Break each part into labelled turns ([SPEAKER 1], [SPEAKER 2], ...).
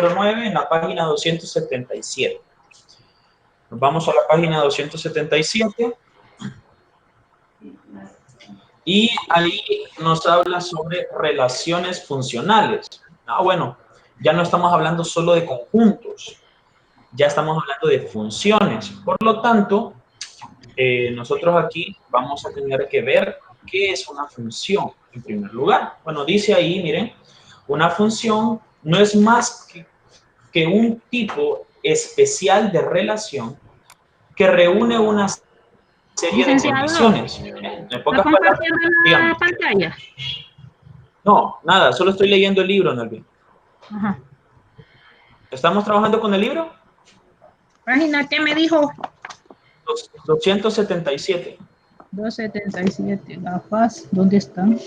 [SPEAKER 1] número 9 en la página 277. Nos vamos a la página 277 y ahí nos habla sobre relaciones funcionales. Bueno, ya no estamos hablando solo de conjuntos, ya estamos hablando de funciones. Por lo tanto, nosotros aquí vamos a tener que ver qué es una función en primer lugar. Bueno, dice ahí, miren, una función no es más que un tipo especial de relación que reúne una serie de
[SPEAKER 2] Licenciado,
[SPEAKER 1] condiciones. En
[SPEAKER 2] ¿está
[SPEAKER 1] pocas palabras,
[SPEAKER 2] compartiendo
[SPEAKER 1] dígame.
[SPEAKER 2] la pantalla?
[SPEAKER 1] No, nada, solo estoy leyendo el libro, Nelvin.
[SPEAKER 2] Ajá.
[SPEAKER 1] ¿Estamos trabajando con el libro?
[SPEAKER 2] Página, ¿qué me dijo?
[SPEAKER 1] 277.
[SPEAKER 2] 277, gafas, ¿dónde están?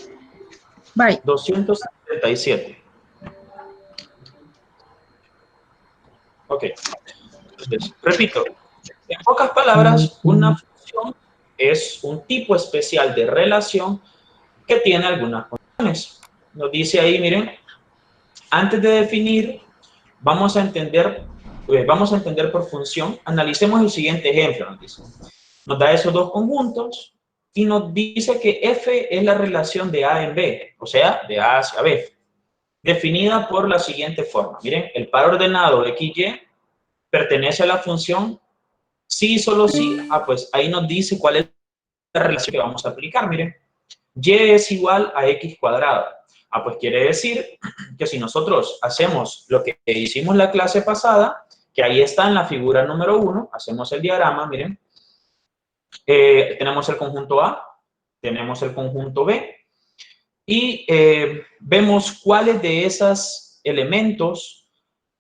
[SPEAKER 2] Bye.
[SPEAKER 1] 277. Ok. Entonces, repito, en pocas palabras, una función es un tipo especial de relación que tiene algunas condiciones. Nos dice ahí, miren, antes de definir, vamos a entender por función, analicemos el siguiente ejemplo. Nos da esos dos conjuntos y nos dice que F es la relación de A en B, o sea, de A hacia B, definida por la siguiente forma. Miren, el par ordenado XY pertenece a la función sí, solo sí. Pues ahí nos dice cuál es la relación que vamos a aplicar. Miren, y es igual a x cuadrado. Pues quiere decir que si nosotros hacemos lo que hicimos la clase pasada, que ahí está en la figura número 1, hacemos el diagrama, miren, tenemos el conjunto A, tenemos el conjunto B, y vemos cuáles de esos elementos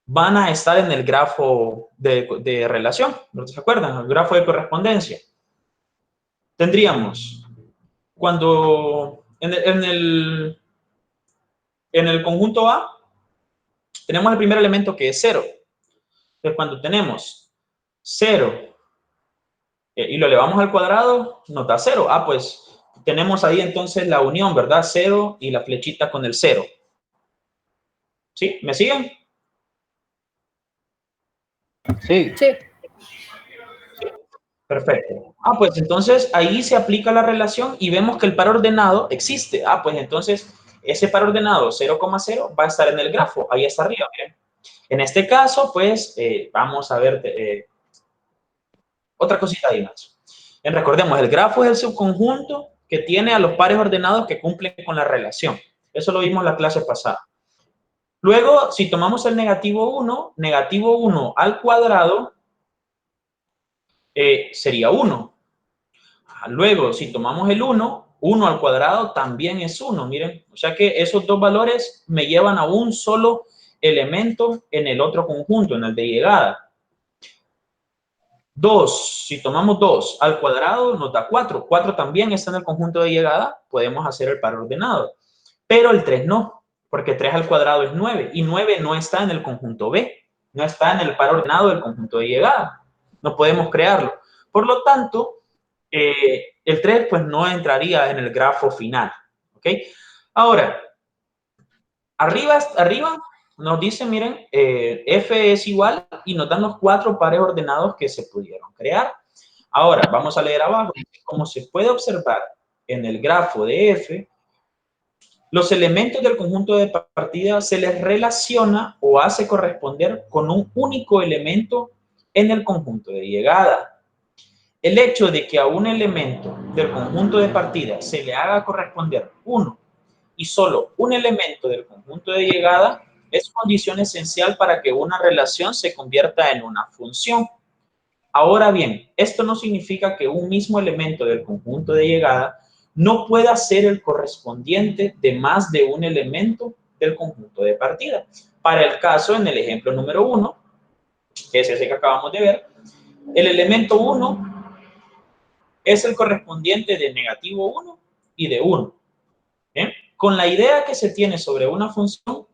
[SPEAKER 1] van a estar en el grafo de relación. ¿No se acuerdan? El grafo de correspondencia. Tendríamos, cuando en el conjunto A, tenemos el primer elemento que es 0. Entonces, cuando tenemos 0 y lo elevamos al cuadrado, nos da 0. Pues tenemos ahí entonces la unión, ¿verdad? 0 y la flechita con el 0. ¿Sí? ¿Me siguen?
[SPEAKER 3] Sí.
[SPEAKER 2] Sí.
[SPEAKER 1] Perfecto. Pues entonces ahí se aplica la relación y vemos que el par ordenado existe. Pues entonces ese par ordenado 0,0 va a estar en el grafo, ahí está arriba, miren. En este caso, pues, vamos a ver otra cosita ahí más. Recordemos, el grafo es el subconjunto que tiene a los pares ordenados que cumplen con la relación. Eso lo vimos en la clase pasada. Luego, si tomamos el negativo 1 al cuadrado sería 1. Luego, si tomamos el 1 al cuadrado también es 1, miren. O sea que esos dos valores me llevan a un solo elemento en el otro conjunto, en el de llegada. 2, si tomamos 2 al cuadrado nos da 4. 4 también está en el conjunto de llegada, podemos hacer el par ordenado. Pero el 3 no, porque 3 al cuadrado es 9 y 9 no está en el conjunto B, no está en el par ordenado del conjunto de llegada. No podemos crearlo. Por lo tanto, el 3 pues no entraría en el grafo final. ¿Ok? Ahora, arriba nos dice, miren, F es igual y nos dan los 4 pares ordenados que se pudieron crear. Ahora, vamos a leer abajo. Como se puede observar en el grafo de F, los elementos del conjunto de partida se les relaciona o hace corresponder con un único elemento en el conjunto de llegada. El hecho de que a un elemento del conjunto de partida se le haga corresponder uno y solo un elemento del conjunto de llegada es condición esencial para que una relación se convierta en una función. Ahora bien, esto no significa que un mismo elemento del conjunto de llegada no pueda ser el correspondiente de más de un elemento del conjunto de partida. Para el caso, en el ejemplo número 1, que es ese que acabamos de ver, el elemento 1 es el correspondiente de negativo 1 y de 1. ¿Bien? Con la idea que se tiene sobre una función,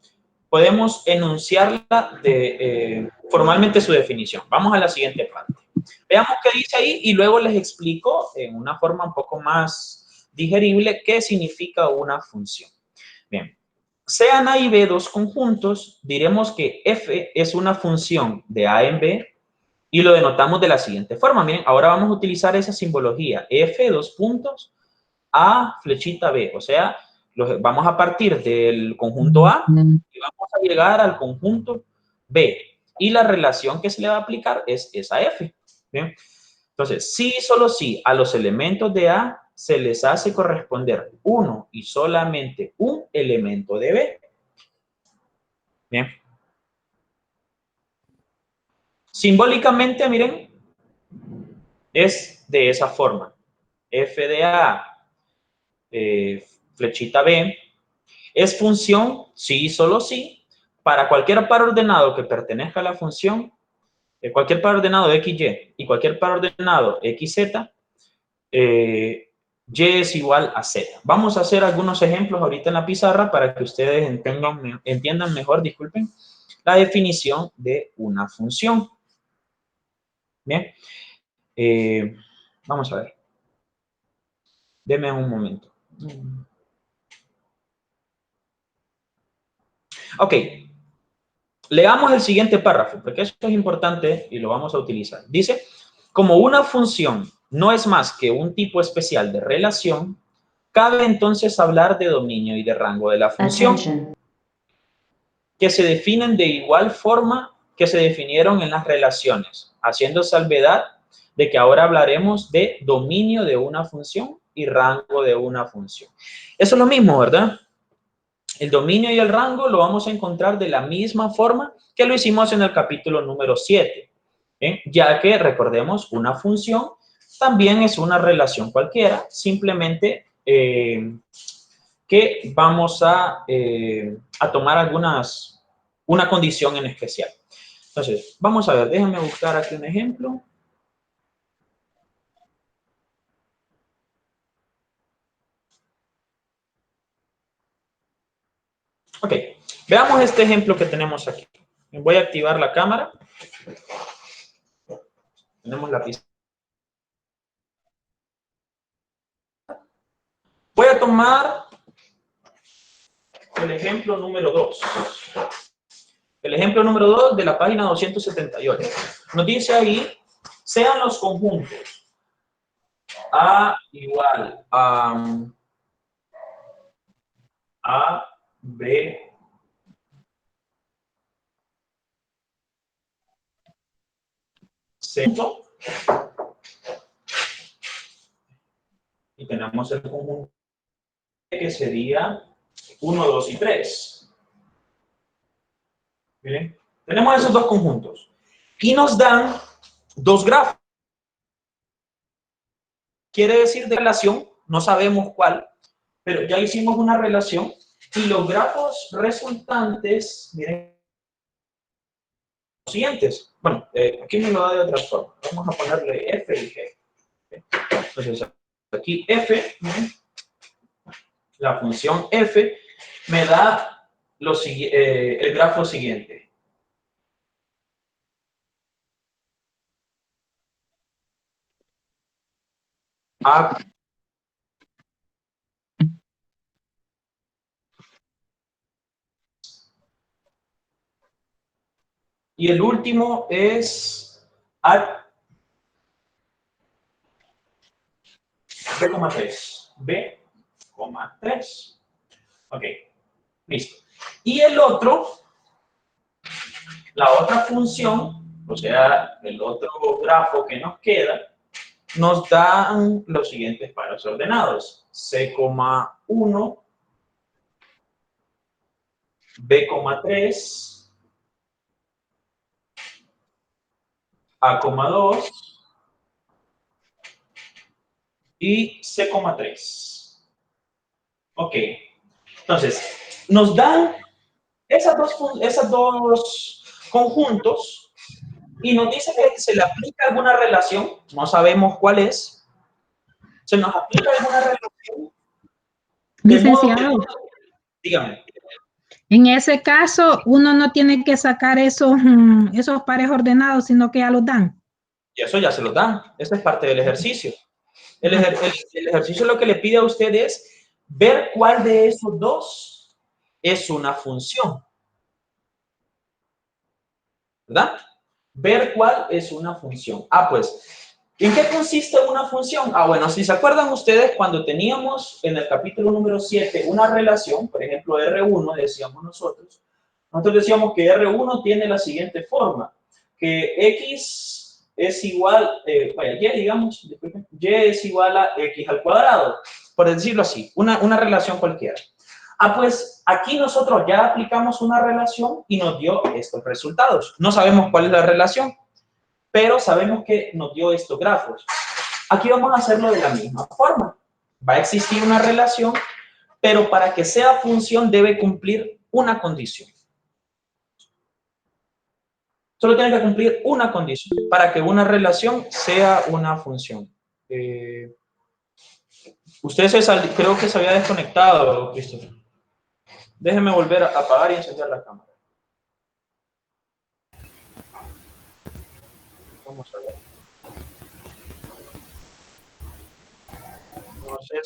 [SPEAKER 1] podemos enunciarla formalmente su definición. Vamos a la siguiente parte. Veamos qué dice ahí y luego les explico en una forma un poco más digerible qué significa una función. Bien, sean A y B dos conjuntos, diremos que f es una función de A en B y lo denotamos de la siguiente forma. Miren, ahora vamos a utilizar esa simbología. F, dos puntos, A, flechita B. O sea, vamos a partir del conjunto A y vamos a llegar al conjunto B. Y la relación que se le va a aplicar es esa F. ¿Bien? Entonces, sí y solo sí, a los elementos de A se les hace corresponder uno y solamente un elemento de B. Bien. Simbólicamente, miren, es de esa forma. F de A, flechita B, es función, sí y solo sí, para cualquier par ordenado que pertenezca a la función, cualquier par ordenado XY y cualquier par ordenado XZ, Y es igual a Z. Vamos a hacer algunos ejemplos ahorita en la pizarra para que ustedes entiendan mejor, disculpen, la definición de una función. Bien, vamos a ver. Deme un momento. Ok, leamos el siguiente párrafo, porque eso es importante y lo vamos a utilizar. Dice, como una función no es más que un tipo especial de relación, cabe entonces hablar de dominio y de rango de la función, que se definen de igual forma que se definieron en las relaciones, haciendo salvedad de que ahora hablaremos de dominio de una función y rango de una función. Eso es lo mismo, ¿verdad? El dominio y el rango lo vamos a encontrar de la misma forma que lo hicimos en el capítulo número 7, ya que, recordemos, una función también es una relación cualquiera, simplemente que vamos a tomar una condición en especial. Entonces, vamos a ver, déjenme buscar aquí un ejemplo. Ok, veamos este ejemplo que tenemos aquí. Voy a activar la cámara. Tenemos la pizarra. Voy a tomar el ejemplo número 2. El ejemplo número 2 de la página 278. Nos dice ahí, sean los conjuntos A igual a B, C, y tenemos el conjunto que sería 1, 2 y 3. Miren, tenemos esos dos conjuntos y nos dan dos grafos. Quiere decir de relación, no sabemos cuál, pero ya hicimos una relación y los grafos resultantes, miren, los siguientes. Bueno, aquí me lo da de otra forma. Vamos a ponerle F y G. Entonces, aquí F, miren, la función F me da el grafo siguiente. A y el último es A B,3. B,3. Ok, listo. Y el otro, la otra función, o sea, el otro grafo que nos queda, nos dan los siguientes paros ordenados. C,1, B,3, A,2 y C,3. Ok, entonces, nos dan esos dos conjuntos y nos dice que se le aplica alguna relación, no sabemos cuál es, se nos aplica alguna relación, de modo que,
[SPEAKER 2] Licenciado,
[SPEAKER 1] dígame.
[SPEAKER 2] en ese caso, uno no tiene que sacar esos pares ordenados, sino que ya los dan.
[SPEAKER 1] Y eso ya se lo dan, esa es parte del ejercicio. El ejercicio lo que le pide a usted es ver cuál de esos dos es una función, ¿verdad? Ver cuál es una función. Pues, ¿en qué consiste una función? Bueno, si se acuerdan ustedes, cuando teníamos en el capítulo número 7 una relación, por ejemplo, R1, decíamos nosotros decíamos que R1 tiene la siguiente forma, que X es igual, Y, digamos, Y es igual a X al cuadrado, por decirlo así, una relación cualquiera. Pues aquí nosotros ya aplicamos una relación y nos dio estos resultados. No sabemos cuál es la relación, pero sabemos que nos dio estos grafos. Aquí vamos a hacerlo de la misma forma. Va a existir una relación, pero para que sea función debe cumplir una condición. Solo tiene que cumplir una condición para que una relación sea una función. Creo que se había desconectado, Christopher. Déjeme volver a apagar y encender la cámara. Vamos a ver. No sé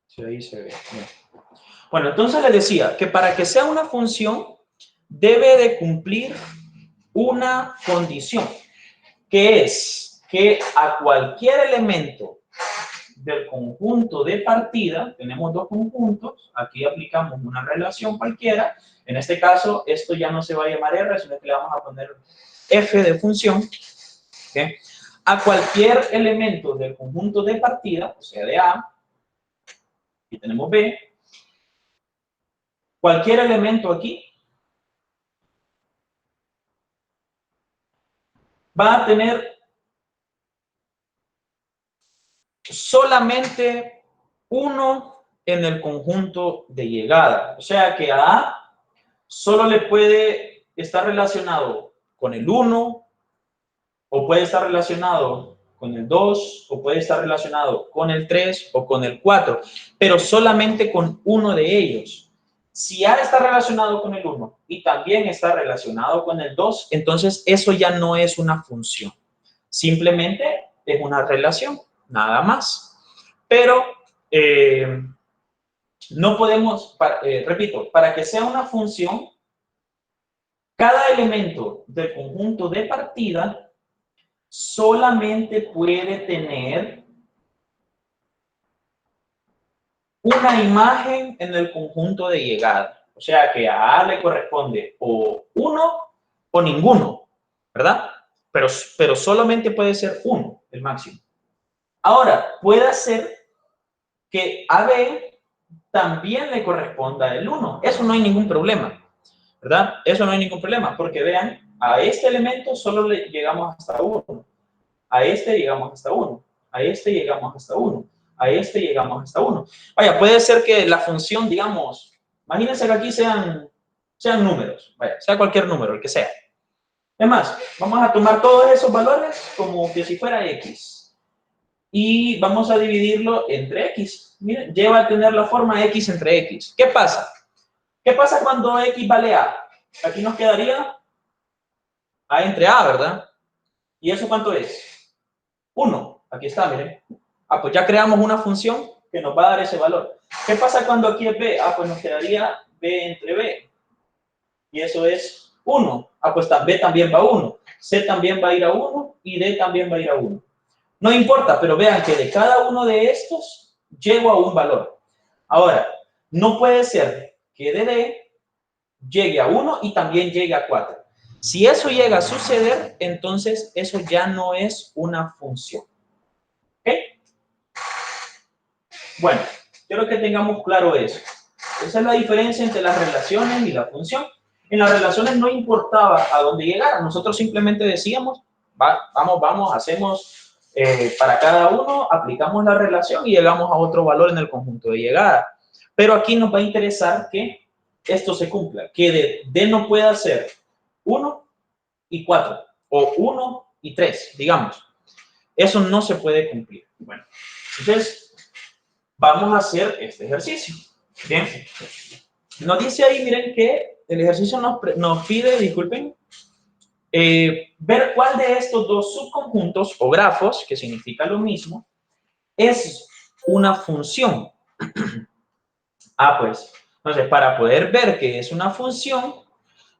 [SPEAKER 1] si ahí se ve. Bueno, entonces les decía que para que sea una función debe de cumplir una condición, que es que a cualquier elemento del conjunto de partida, tenemos dos conjuntos, aquí aplicamos una relación cualquiera, en este caso esto ya no se va a llamar R, sino que le vamos a poner F de función, ¿okay? A cualquier elemento del conjunto de partida, o sea de A, y tenemos B, cualquier elemento aquí va a tener solamente uno en el conjunto de llegada. O sea que a A solo le puede estar relacionado con el 1, o puede estar relacionado con el 2, o puede estar relacionado con el 3 o con el 4, pero solamente con uno de ellos. Si A está relacionado con el 1 y también está relacionado con el 2, entonces eso ya no es una función. Simplemente es una relación, nada más. Pero no podemos, repito, para que sea una función, cada elemento del conjunto de partida solamente puede tener una imagen en el conjunto de llegada. O sea que a A le corresponde o uno o ninguno, ¿verdad? Pero solamente puede ser uno, el máximo. Ahora, puede ser que a B también le corresponda el 1. Eso no hay ningún problema, ¿verdad? Eso no hay ningún problema, porque vean, a este elemento solo le llegamos hasta 1. A este llegamos hasta 1. A este llegamos hasta 1. A este llegamos hasta 1. Vaya, puede ser que la función, digamos, imagínense que aquí sean números, vaya, sea cualquier número, el que sea. Es más, vamos a tomar todos esos valores como que si fuera X. Y vamos a dividirlo entre X. Miren, lleva a tener la forma X entre X. ¿Qué pasa? ¿Qué pasa cuando X vale A? Aquí nos quedaría A entre A, ¿verdad? ¿Y eso cuánto es? 1. Aquí está, miren. Pues ya creamos una función que nos va a dar ese valor. ¿Qué pasa cuando aquí es B? Pues nos quedaría B entre B. Y eso es 1. Pues B también va a 1. C también va a ir a 1 y D también va a ir a 1. No importa, pero vean que de cada uno de estos llego a un valor. Ahora, no puede ser que de D llegue a 1 y también llegue a 4. Si eso llega a suceder, entonces eso ya no es una función. ¿Ok? Bueno, quiero que tengamos claro eso. Esa es la diferencia entre las relaciones y la función. En las relaciones no importaba a dónde llegar. Nosotros simplemente decíamos, vamos, hacemos para cada uno, aplicamos la relación y llegamos a otro valor en el conjunto de llegada. Pero aquí nos va a interesar que esto se cumpla, que D no pueda ser 1 y 4 o 1 y 3, digamos. Eso no se puede cumplir. Bueno, entonces vamos a hacer este ejercicio. Bien. Nos dice ahí, miren, que el ejercicio nos pide, disculpen, ver cuál de estos dos subconjuntos o grafos, que significa lo mismo, es una función. Ah, pues, entonces, para poder ver que es una función,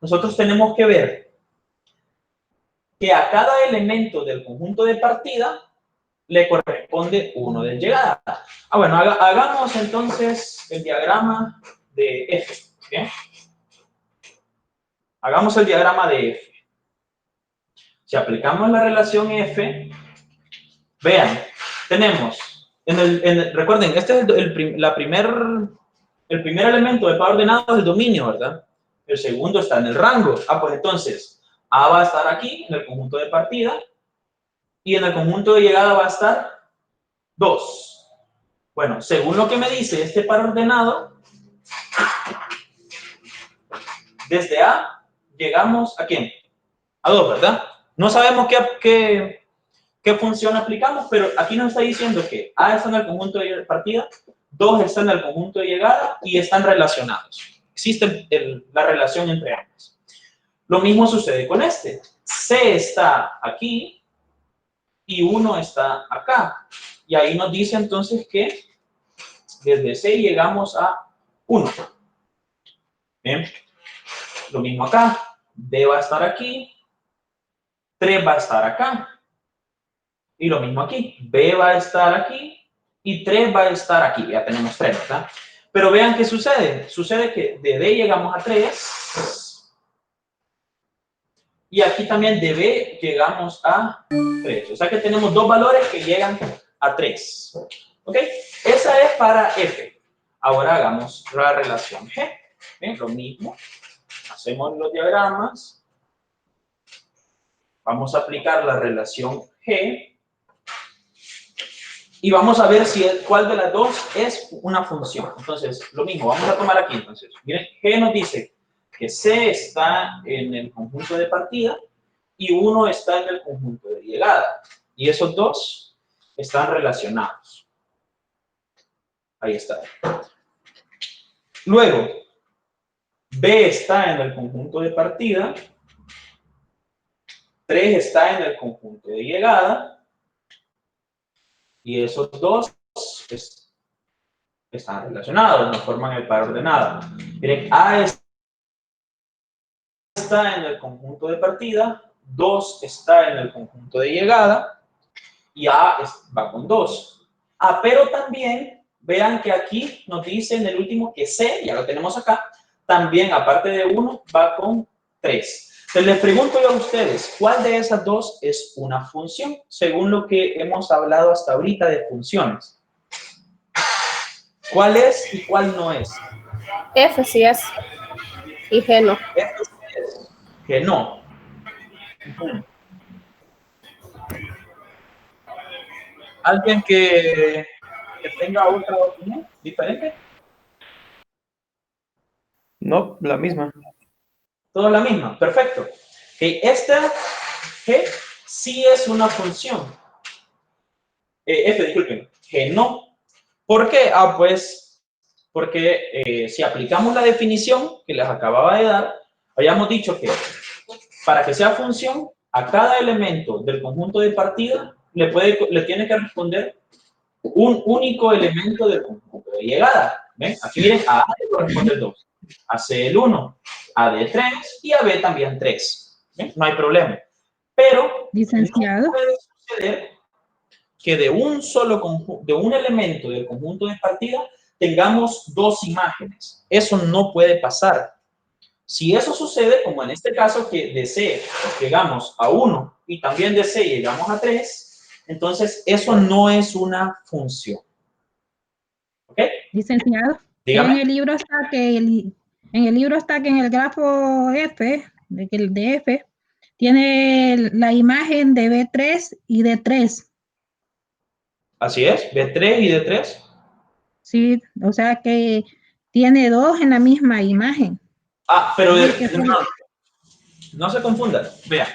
[SPEAKER 1] nosotros tenemos que ver que a cada elemento del conjunto de partida le corresponde uno de llegada. Ah, bueno, hagamos entonces el diagrama de F. ¿Bien? Hagamos el diagrama de F. Si aplicamos la relación F, vean, tenemos, recuerden, este es el primer elemento de par ordenado es el dominio, ¿verdad? El segundo está en el rango. Ah, pues entonces, A va a estar aquí, en el conjunto de partida, y en el conjunto de llegada va a estar 2. Bueno, según lo que me dice este par ordenado, desde A llegamos ¿a quién? A 2, ¿verdad? No sabemos qué función aplicamos, pero aquí nos está diciendo que A está en el conjunto de partida, 2 está en el conjunto de llegada y están relacionados. Existe la relación entre ambos. Lo mismo sucede con este. C está aquí y 1 está acá. Y ahí nos dice entonces que desde C llegamos a 1. Bien. Lo mismo acá. D va a estar aquí. 3 va a estar acá. Y lo mismo aquí. B va a estar aquí. Y 3 va a estar aquí. Ya tenemos 3, ¿verdad? Pero vean qué sucede. Sucede que de D llegamos a 3. Y aquí también de B llegamos a 3. O sea que tenemos dos valores que llegan a 3. ¿Ok? Esa es para F. Ahora hagamos la relación G. ¿Ven? Lo mismo. Hacemos los diagramas. Vamos a aplicar la relación G. Y vamos a ver cuál de las dos es una función. Entonces, lo mismo. Vamos a tomar aquí. Entonces, miren, G nos dice que C está en el conjunto de partida y 1 está en el conjunto de llegada. Y esos dos están relacionados. Ahí está. Luego, B está en el conjunto de partida, 3 está en el conjunto de llegada, y esos dos están relacionados, no forman el par ordenado. Miren, A está en el conjunto de partida, 2 está en el conjunto de llegada, y A va con 2. Ah, pero también vean que aquí nos dice en el último que C, ya lo tenemos acá, también aparte de 1 va con 3. Entonces les pregunto yo a ustedes, ¿cuál de esas dos es una función? Según lo que hemos hablado hasta ahorita de funciones. ¿Cuál es y cuál no es?
[SPEAKER 3] F sí es y G no.
[SPEAKER 1] F sí es, que no. ¿Alguien que tenga otra opinión diferente?
[SPEAKER 4] No, la misma.
[SPEAKER 1] Todo la misma, perfecto. Okay, esta G sí es una función. F, disculpen, G no. ¿Por qué? Ah, pues, porque si aplicamos la definición que les acababa de dar, habíamos dicho que para que sea función, a cada elemento del conjunto de partida le tiene que responder un único elemento del conjunto de llegada. ¿Ven? Aquí miren, a A le corresponde el 2, a C el 1, a D 3 y a B también 3. ¿Ven? No hay problema. Pero
[SPEAKER 2] Licenciado.
[SPEAKER 1] no puede suceder que de un elemento del conjunto de partida tengamos dos imágenes. Eso no puede pasar. Si eso sucede, como en este caso que de C llegamos a 1 y también de C llegamos a 3, entonces eso no es una función. ¿Ok?
[SPEAKER 2] Licenciado,
[SPEAKER 1] Dígame.
[SPEAKER 2] en el libro está que en el grafo F, de F, tiene la imagen de B3 y de 3.
[SPEAKER 1] Así es, B3 y D3.
[SPEAKER 2] Sí, o sea que tiene dos en la misma imagen.
[SPEAKER 1] Ah, pero
[SPEAKER 2] No,
[SPEAKER 1] no se confunda. Vea,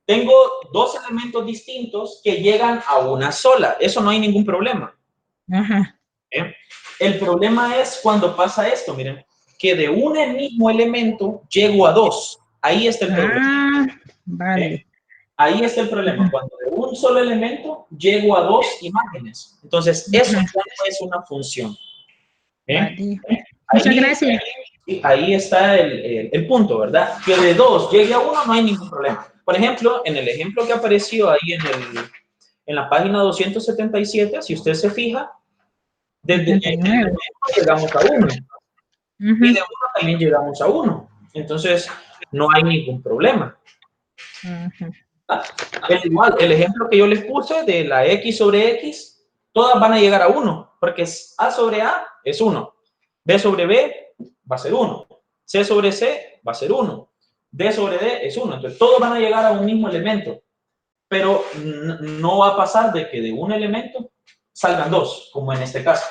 [SPEAKER 1] tengo dos elementos distintos que llegan a una sola. Eso no hay ningún problema.
[SPEAKER 2] ajá.
[SPEAKER 1] ¿Eh? El problema es cuando pasa esto, miren, que de un mismo elemento llego a dos. Ahí está el problema.
[SPEAKER 2] Ah, vale.
[SPEAKER 1] Ahí está el problema. Cuando de un solo elemento llego a dos imágenes. Entonces, eso ya no es una función.
[SPEAKER 2] Vale. Muchas gracias.
[SPEAKER 1] Ahí está el punto, ¿verdad? Que de dos llegue a uno no hay ningún problema. Por ejemplo, en el ejemplo que apareció ahí en la página 277, si usted se fija, desde el elemento llegamos a uno. Y de uno también llegamos a uno. Entonces, no hay ningún problema. Igual, el ejemplo que yo les puse de la X sobre X, todas van a llegar a 1, porque A sobre A es 1, B sobre B va a ser 1, C sobre C va a ser 1, D sobre D es 1. Entonces, todos van a llegar a un mismo elemento, pero no va a pasar de que de un elemento salgan dos, como en este caso,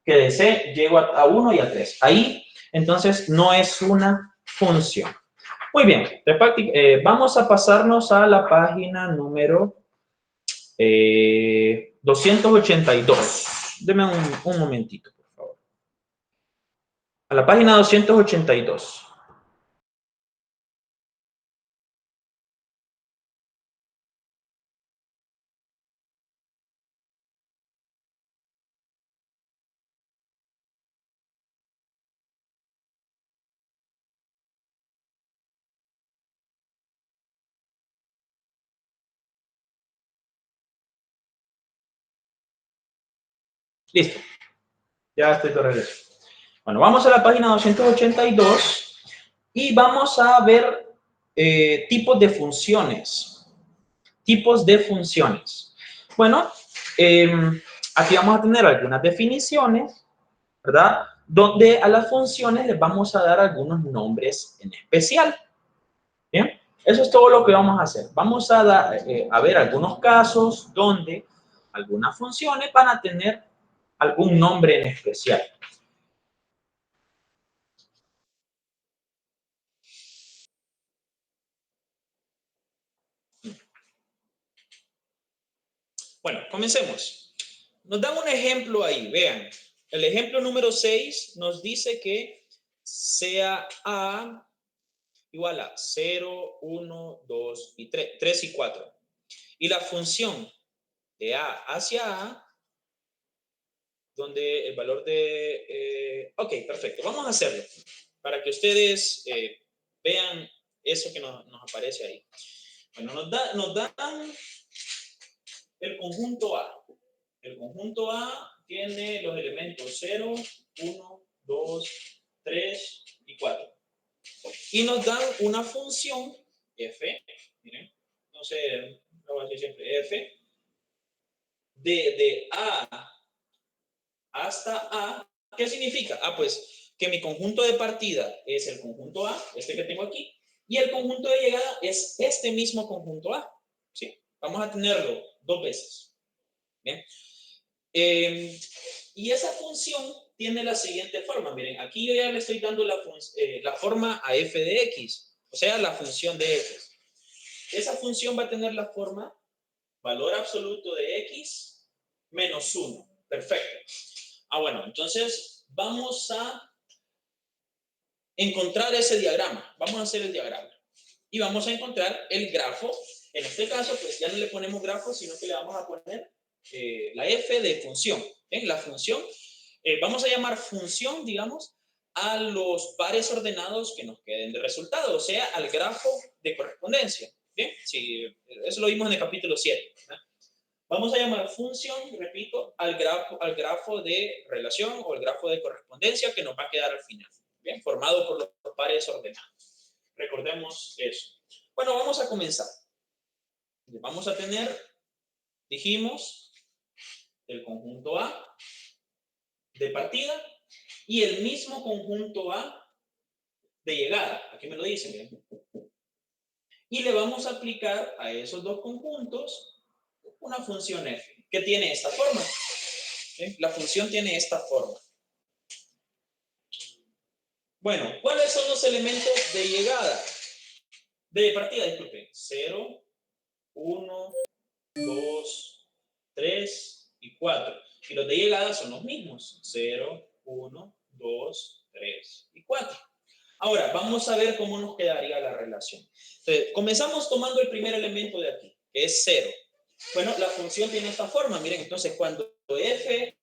[SPEAKER 1] que de C llego a 1 y a 3. Ahí, entonces, no es una función. Muy bien, vamos a pasarnos a la página número 282. Deme un momentito, por favor. A la página 282. Listo. Ya estoy de regreso. Bueno, vamos a la página 282 y vamos a ver tipos de funciones. Tipos de funciones. Bueno, aquí vamos a tener algunas definiciones, ¿verdad? Donde a las funciones les vamos a dar algunos nombres en especial. Bien, eso es todo lo que vamos a hacer. Vamos a ver algunos casos donde algunas funciones van a tener algún nombre en especial. Bueno, comencemos. Nos dan un ejemplo ahí, vean. El ejemplo número 6 nos dice que sea A igual a 0, 1, 2 y 3, 3 y 4. Y la función de A hacia A, donde el valor de... ok, perfecto. Vamos a hacerlo para que ustedes vean eso que nos aparece ahí. Bueno, nos dan el conjunto A. El conjunto A tiene los elementos 0, 1, 2, 3 y 4. Y nos dan una función f, miren, no sé, lo voy a decir siempre, f, de A hasta A. ¿Qué significa? Ah, pues que mi conjunto de partida es el conjunto A, este que tengo aquí, y el conjunto de llegada es este mismo conjunto A. ¿Sí? Vamos a tenerlo dos veces. Bien. Y esa función tiene la siguiente forma. Miren, aquí yo ya le estoy dando la forma a f de x, o sea, la función de x. Esa función va a tener la forma valor absoluto de x menos 1. Perfecto. Ah, bueno, entonces vamos a encontrar ese diagrama. Vamos a hacer el diagrama. Y vamos a encontrar el grafo. En este caso, pues ya no le ponemos grafo, sino que le vamos a poner la f de función. ¿Ven? La función, vamos a llamar función, digamos, a los pares ordenados que nos queden de resultado, o sea, al grafo de correspondencia. ¿Bien? Sí, eso lo vimos en el capítulo 7. ¿no? Vamos a llamar función, repito, al grafo de relación o el grafo de correspondencia que nos va a quedar al final. ¿Bien? Formado por los pares ordenados. Recordemos eso. Bueno, vamos a comenzar. Vamos a tener, dijimos, el conjunto A de partida y el mismo conjunto A de llegada. Aquí me lo dicen, miren. Y le vamos a aplicar a esos dos conjuntos una función f, que tiene esta forma. ¿Sí? La función tiene esta forma. Bueno, ¿cuáles son los elementos de llegada? De partida, disculpen. 0, 1, 2, 3 y 4. Y los de llegada son los mismos. 0, 1, 2, 3 y 4. Ahora, vamos a ver cómo nos quedaría la relación. Entonces, comenzamos tomando el primer elemento de aquí, que es 0. Bueno, la función tiene esta forma. Miren, entonces cuando f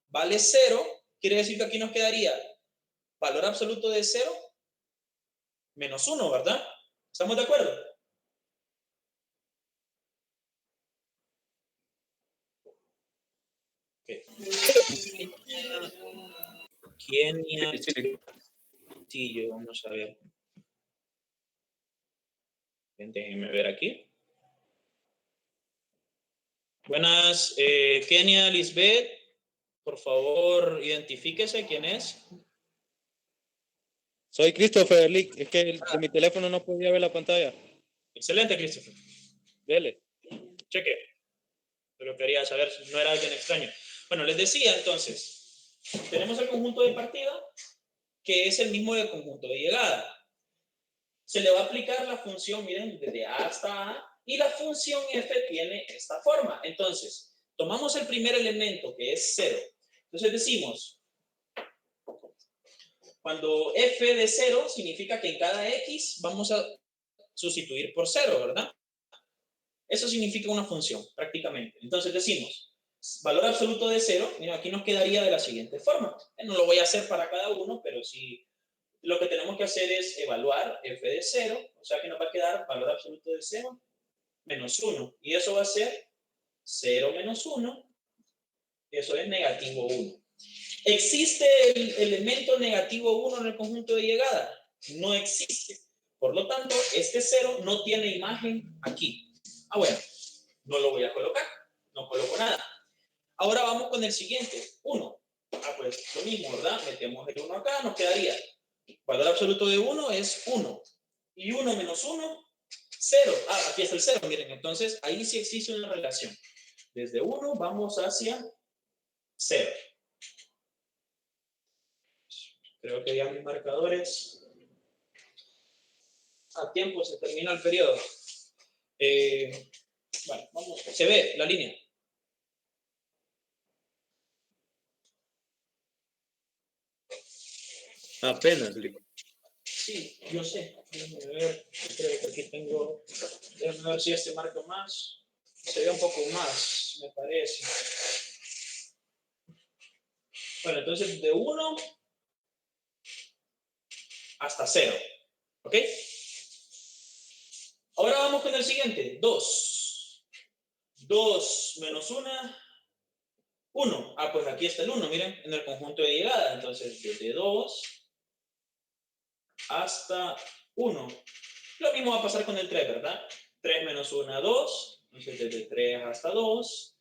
[SPEAKER 1] vale 0, quiere decir que aquí nos quedaría valor absoluto de 0 menos 1, ¿verdad? ¿Estamos de acuerdo? Okay. Kenia Castillo, vamos a ver. Déjenme ver aquí. Buenas, Kenia Lisbeth, por favor, identifíquese quién es.
[SPEAKER 5] Soy Christopher Lick, es que de mi teléfono no podía ver la pantalla.
[SPEAKER 1] Excelente, Christopher.
[SPEAKER 5] Dele.
[SPEAKER 1] Cheque. Pero quería saber si no era alguien extraño. Bueno, les decía entonces, tenemos el conjunto de partida, que es el mismo del conjunto de llegada. Se le va a aplicar la función, miren, desde A hasta A, y la función f tiene esta forma. Entonces, tomamos el primer elemento, que es 0. Entonces decimos, cuando f de 0 significa que en cada x vamos a sustituir por 0, ¿verdad? Eso significa una función, prácticamente. Entonces decimos, valor absoluto de 0, mira, aquí nos quedaría de la siguiente forma. No lo voy a hacer para cada uno, pero sí, lo que tenemos que hacer es evaluar f de 0, o sea que nos va a quedar valor absoluto de 0 menos 1. Y eso va a ser 0 menos 1, eso es negativo 1. ¿Existe el elemento negativo 1 en el conjunto de llegada? No existe. Por lo tanto, este 0 no tiene imagen aquí. Ah, bueno, no lo voy a colocar. No coloco nada. Ahora vamos con el siguiente, 1. Ah, pues lo mismo, ¿verdad? Metemos el 1 acá, nos quedaría. Valor absoluto de 1 es 1. Y 1 menos 1, 0. Ah, aquí está el 0, miren. Entonces, ahí sí existe una relación. Desde 1 vamos hacia 0. Creo que ya mis marcadores. A tiempo se termina el periodo. Bueno, vamos. Se ve la línea.
[SPEAKER 5] Apenas, Lick.
[SPEAKER 1] Sí, yo sé. Déjame ver. Creo que aquí tengo. Déjame ver si este marco más. Se ve un poco más, me parece. Bueno, entonces de 1 hasta 0. ¿Ok? Ahora vamos con el siguiente. 2. 2 menos 1. 1. Ah, pues aquí está el 1, miren, en el conjunto de llegada. Entonces, desde 2 hasta 1. Lo mismo va a pasar con el 3, ¿verdad? 3 menos 1, 2. Entonces, desde 3 hasta 2.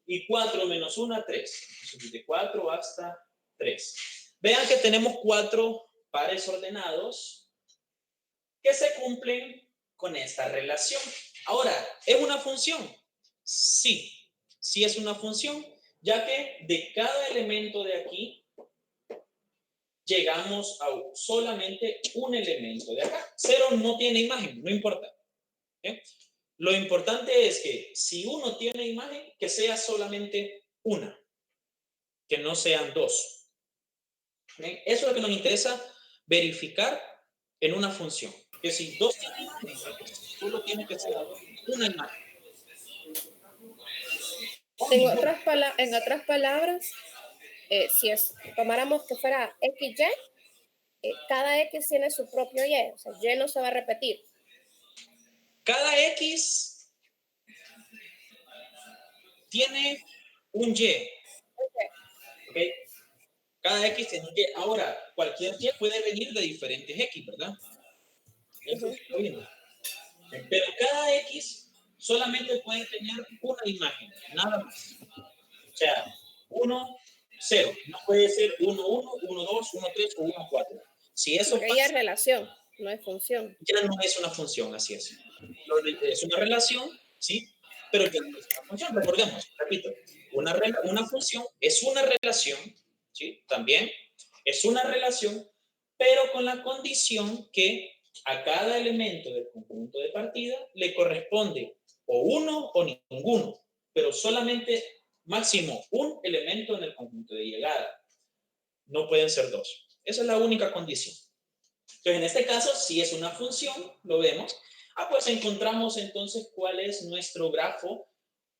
[SPEAKER 1] Y 4 menos 1, 3. Entonces, desde 4 hasta 3. Vean que tenemos 4 pares ordenados que se cumplen con esta relación. Ahora, ¿es una función? Sí, sí es una función, ya que de cada elemento de aquí llegamos a solamente un elemento de acá. 0 no tiene imagen, no importa. ¿Eh? Lo importante es que si uno tiene imagen, que sea solamente una, que no sean dos. ¿Eh? Eso es lo que nos interesa verificar en una función. Que si dos tienen imagen, solo tiene que ser una imagen.
[SPEAKER 3] En otras palabras, si tomáramos que fuera XY, cada X tiene su propio Y, o sea, Y no se va a repetir.
[SPEAKER 1] Cada X tiene un Y. ¿Ok? Cada X tiene un Y. Ahora, cualquier Y puede venir de diferentes X, ¿verdad? Eso es lo mismo. Pero cada X solamente puede tener una imagen, nada más. O sea, 1, 0. No puede ser 1, 1, 1, 2, 1, 3 o 1, 4. Si eso
[SPEAKER 3] Porque ella es relación, no es función.
[SPEAKER 1] ya no es una función, así es. Es una relación, ¿sí? Pero ya no es una función. Recordemos, repito, una función es una relación, ¿sí? También es una relación, pero con la condición que a cada elemento del conjunto de partida le corresponde o uno o ninguno, pero solamente máximo un elemento en el conjunto de llegada. No pueden ser dos. Esa es la única condición. Entonces, en este caso, si es una función, lo vemos. Pues encontramos entonces cuál es nuestro grafo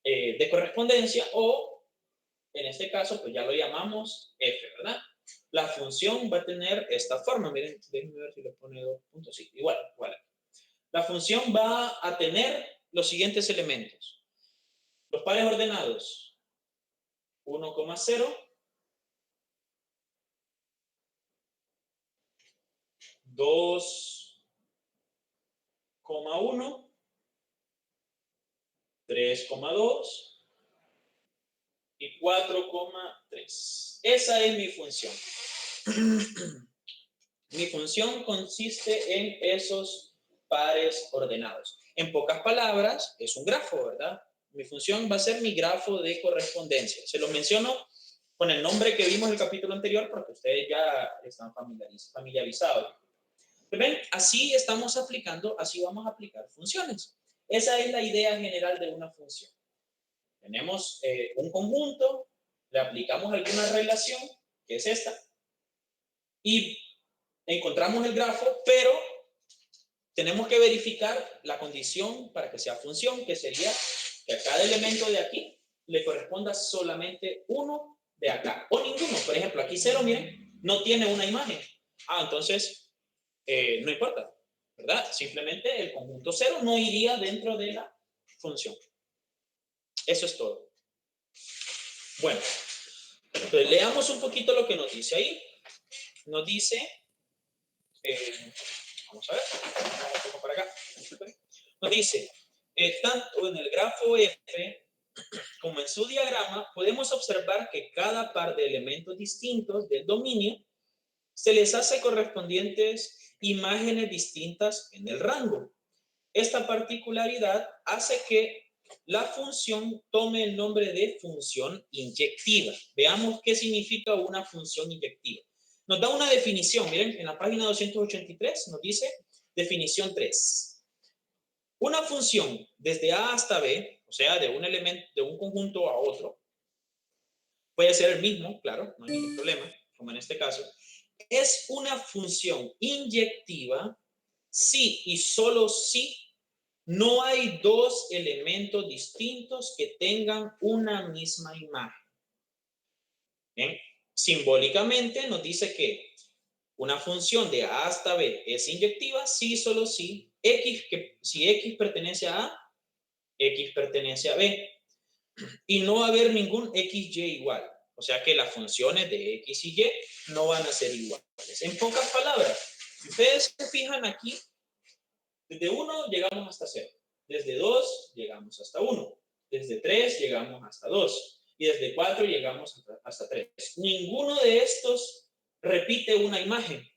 [SPEAKER 1] de correspondencia o, en este caso, pues ya lo llamamos f, ¿verdad? La función va a tener esta forma. Miren, déjenme ver si le pone 2 puntos. Sí, igual. La función va a tener los siguientes elementos. Los pares ordenados, 1,0, 2,1, 3,2 y 4,3. Esa es mi función. Mi función consiste en esos pares ordenados. En pocas palabras, es un grafo, ¿verdad? Mi función va a ser mi grafo de correspondencia. Se lo menciono con el nombre que vimos en el capítulo anterior porque ustedes ya están familiarizados. ¿Ven? Así estamos aplicando, así vamos a aplicar funciones. Esa es la idea general de una función. Tenemos un conjunto, le aplicamos alguna relación, que es esta, y encontramos el grafo, pero tenemos que verificar la condición para que sea función, que sería que a cada elemento de aquí le corresponda solamente uno de acá, o ninguno. Por ejemplo, aquí 0, miren, no tiene una imagen. Entonces, no importa, ¿verdad? Simplemente el conjunto 0 no iría dentro de la función. Eso es todo. Bueno, entonces leamos un poquito lo que nos dice ahí. Nos dice... vamos a ver, un poco para acá. Nos dice, tanto en el grafo F como en su diagrama, podemos observar que cada par de elementos distintos del dominio se les hace correspondientes imágenes distintas en el rango. Esta particularidad hace que la función tome el nombre de función inyectiva. Veamos qué significa una función inyectiva. Nos da una definición, miren, en la página 283 nos dice definición 3. Una función desde A hasta B, o sea, de un elemento, de un conjunto a otro, puede ser el mismo, claro, no hay ningún problema, como en este caso, es una función inyectiva si y solo si no hay dos elementos distintos que tengan una misma imagen. Bien, simbólicamente nos dice que una función de A hasta B es inyectiva si solo si si X pertenece a A, X pertenece a B. Y no va a haber ningún XY igual. O sea que las funciones de X y Y no van a ser iguales. En pocas palabras, si ustedes se fijan aquí, desde 1 llegamos hasta 0. Desde 2 llegamos hasta 1. Desde 3 llegamos hasta 2. Y desde 4 llegamos hasta 3. Ninguno de estos repite una imagen.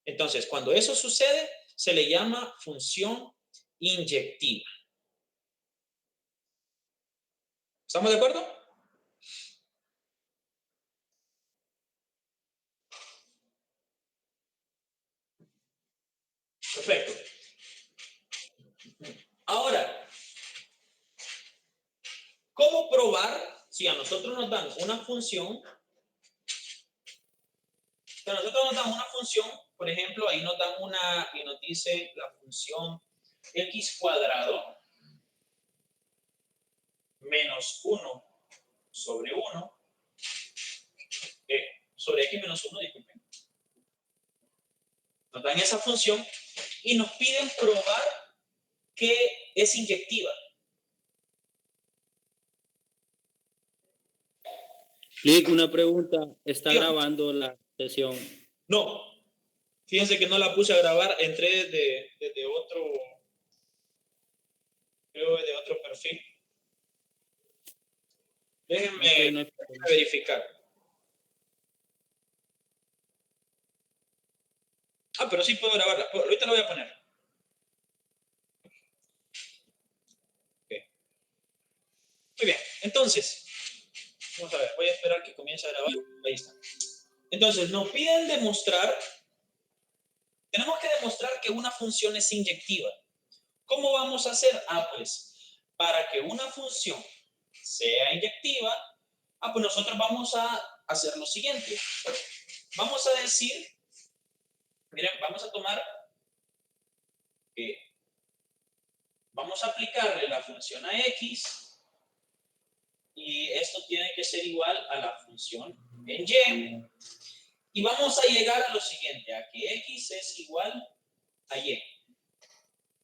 [SPEAKER 1] Entonces, cuando eso sucede, se le llama función inyectiva. ¿Estamos de acuerdo? Perfecto. Ahora, ¿cómo probar si a nosotros nos dan una función? Si a nosotros nos dan una función, por ejemplo, ahí nos dan una y nos dice la función x cuadrado menos 1 sobre 1, sobre x menos 1, disculpen. Nos dan esa función y nos piden probar que es inyectiva.
[SPEAKER 5] Lick, una pregunta. ¿Está
[SPEAKER 1] Dígame.
[SPEAKER 5] grabando la sesión?
[SPEAKER 1] No, fíjense que no la puse a grabar, entré desde otro, creo de otro perfil. Déjenme verificar. Pero sí puedo grabarla. Ahorita la voy a poner. Okay. Muy bien, entonces, vamos a ver, voy a esperar que comience a grabar. Ahí está. Entonces, nos piden demostrar, tenemos que demostrar que una función es inyectiva. ¿Cómo vamos a hacer? Pues, para que una función sea inyectiva, pues nosotros vamos a hacer lo siguiente. Vamos a decir, miren, vamos a tomar que vamos a aplicarle la función a x y esto tiene que ser igual a la función en y. Y vamos a llegar a lo siguiente, a que x es igual a y.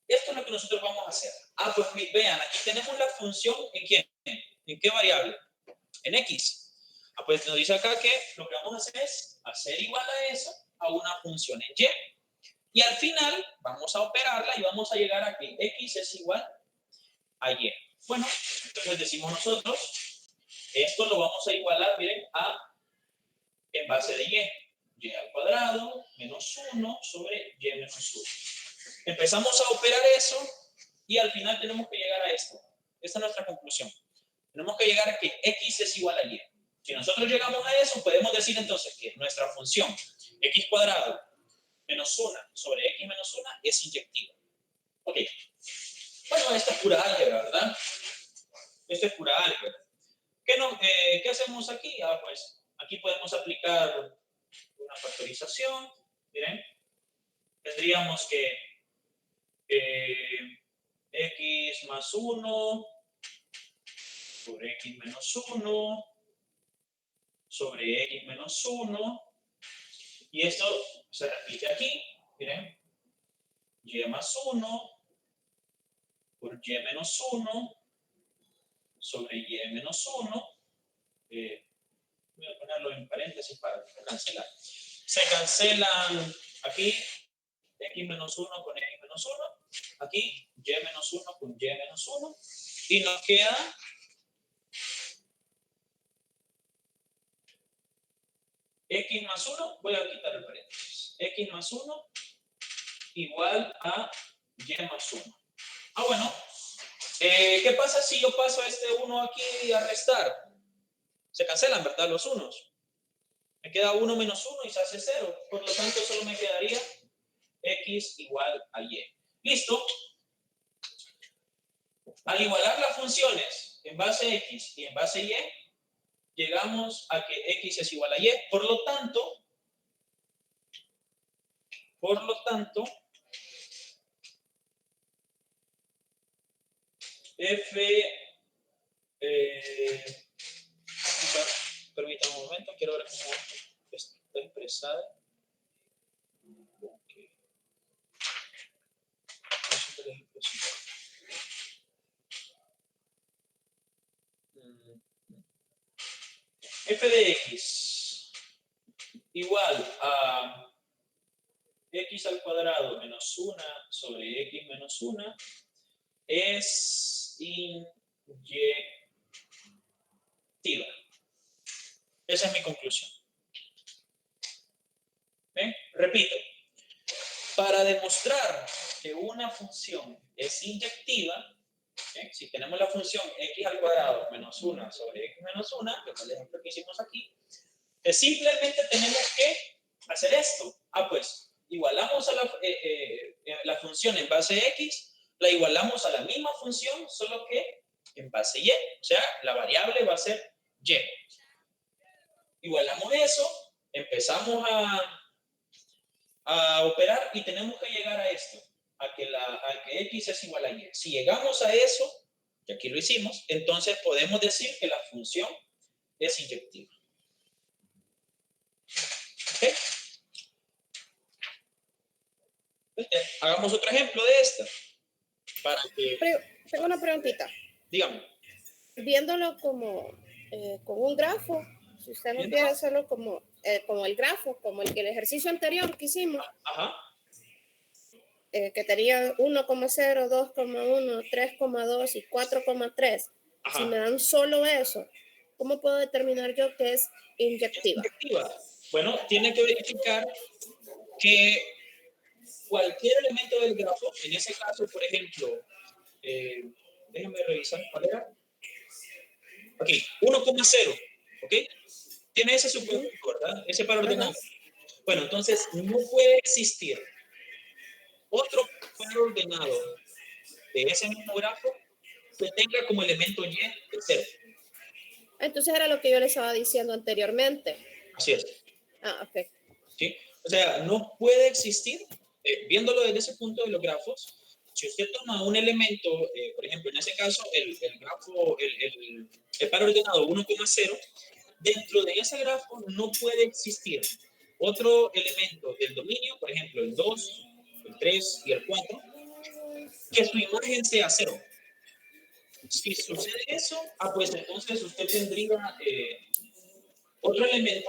[SPEAKER 1] Esto es lo que nosotros vamos a hacer. Pues vean, aquí tenemos la función ¿en quién? ¿En qué variable? En x. Pues nos dice acá que lo que vamos a hacer es hacer igual a eso a una función en y. Y al final vamos a operarla y vamos a llegar a que x es igual a y. Bueno, entonces decimos nosotros, esto lo vamos a igualar, miren, a en base de y al cuadrado menos 1 sobre y menos 1. Empezamos a operar eso y al final tenemos que llegar a esto. Esta es nuestra conclusión. Tenemos que llegar a que x es igual a y. Si nosotros llegamos a eso, podemos decir entonces que nuestra función x cuadrado menos 1 sobre x menos 1 es inyectiva. Ok. Bueno, esta es pura álgebra, ¿verdad? Esto es pura álgebra. ¿Qué hacemos aquí? Pues aquí podemos aplicar una factorización. Miren, tendríamos que x más 1 sobre x menos 1 sobre x menos 1. Y esto se repite aquí. Miren, y más 1 por y menos 1 sobre y menos 1. Voy a ponerlo en paréntesis para cancelar. Se cancelan aquí x menos 1 con x menos 1. Aquí y menos 1 con y menos 1. Y nos queda x más 1. Voy a quitar el paréntesis. X más 1 igual a y más 1. Bueno. ¿Qué pasa si yo paso este 1 aquí a restar? Se cancelan, ¿verdad? Los unos. Me queda 1 menos 1 y se hace 0. Por lo tanto, solo me quedaría x igual a y. ¿Listo? Al igualar las funciones en base a x y en base a y, llegamos a que x es igual a y. Por lo tanto, f... permítanme un momento, quiero ver cómo está expresada. Okay. F de x igual a x al cuadrado menos 1 sobre x menos 1 es inyectiva. Esa es mi conclusión. ¿Ven? Repito. Para demostrar que una función es inyectiva, si tenemos la función x al cuadrado menos 1 sobre x menos 1, que es el ejemplo que hicimos aquí, simplemente tenemos que hacer esto. Pues igualamos a la función en base a x, la igualamos a la misma función, solo que en base y. O sea, la variable va a ser y. Igualamos eso, empezamos a operar y tenemos que llegar a esto, a que x es igual a y. Si llegamos a eso, que aquí lo hicimos, entonces podemos decir que la función es inyectiva. ¿Okay? Hagamos otro ejemplo de esta. Para que...
[SPEAKER 3] Tengo una preguntita.
[SPEAKER 1] Dígame.
[SPEAKER 3] Viéndolo como con un grafo, si usted no quiere hacerlo como el grafo, como el ejercicio anterior que hicimos, que tenía 1,0, 2,1, 3,2 y 4,3. Si me dan solo eso, ¿cómo puedo determinar yo que es inyectiva?
[SPEAKER 1] Bueno, tiene que verificar que cualquier elemento del grafo, en ese caso, por ejemplo, déjenme revisar cuál era. Ok, 1,0, ¿ok? Tiene ese subconjunto, ¿verdad? Ese par ordenado. Bueno, entonces no puede existir otro par ordenado de ese mismo grafo que tenga como elemento y de 0.
[SPEAKER 3] Entonces era lo que yo les estaba diciendo anteriormente.
[SPEAKER 1] Así es.
[SPEAKER 3] Ok.
[SPEAKER 1] ¿Sí? O sea, no puede existir viéndolo desde ese punto de los grafos, si usted toma un elemento, por ejemplo, en ese caso, el grafo, el par ordenado 1,0, dentro de ese grafo no puede existir otro elemento del dominio, por ejemplo, el 2, el 3 y el 4, que su imagen sea 0. Si sucede eso, pues entonces usted tendría otro elemento